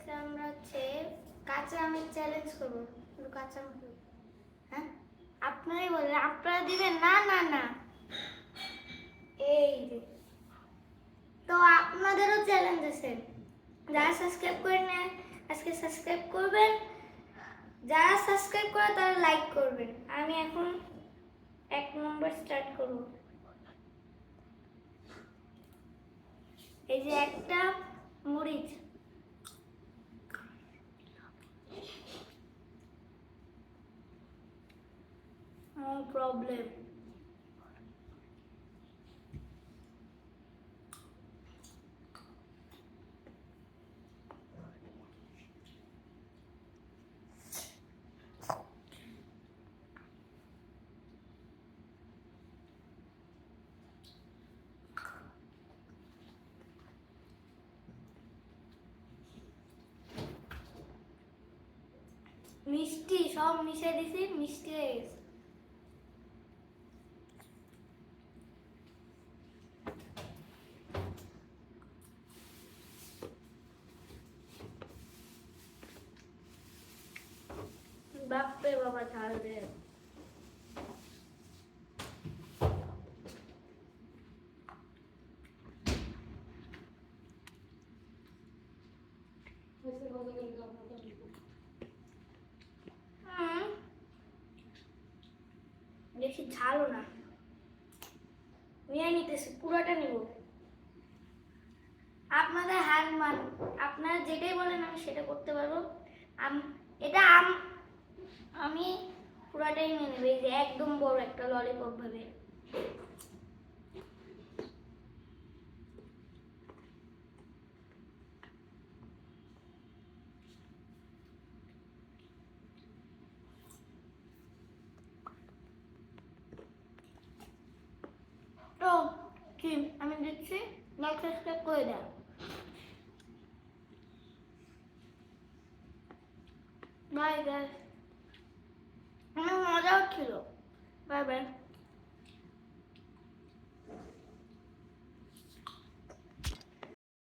আজকে আমরা হচ্ছে কাঁচা আমের চ্যালেঞ্জ করবো। একটু কাঁচা আম খাবো। হ্যাঁ, আপনারাই বলেন, আপনারা দিবেন? না না না, এই যে তো আপনাদেরও চ্যালেঞ্জ আছে। যারা সাবস্ক্রাইব করেন না আজকে সাবস্ক্রাইব করবেন, যারা সাবস্ক্রাইব করে তারা লাইক করবেন। আমি এখন 1 নম্বর স্টার্ট করব। এই যে একটা মরিচ, নো প্রবলেম। মিষ্টি সব মিশিয়ে দিছি, মিষ্টি হয়ে গেছে। বাপরে বাবা, ঝাল রে। বেশি ঝালও না, নিয়ে নিতেছি, পুরোটা নিব। আপনাদের হার মান, আপনারা যেটাই বলেন আমি সেটা করতে পারবো। এটা আমি পুরাটাই নিয়ে নেব। এই যে একদম বড় একটা ললিপপ ভাবে। তো কি আমি দিচ্ছি, লাইক সাবস্ক্রাইব করে দাও। বাই গাইস, অনেক মজাও ছিল। Bye bye.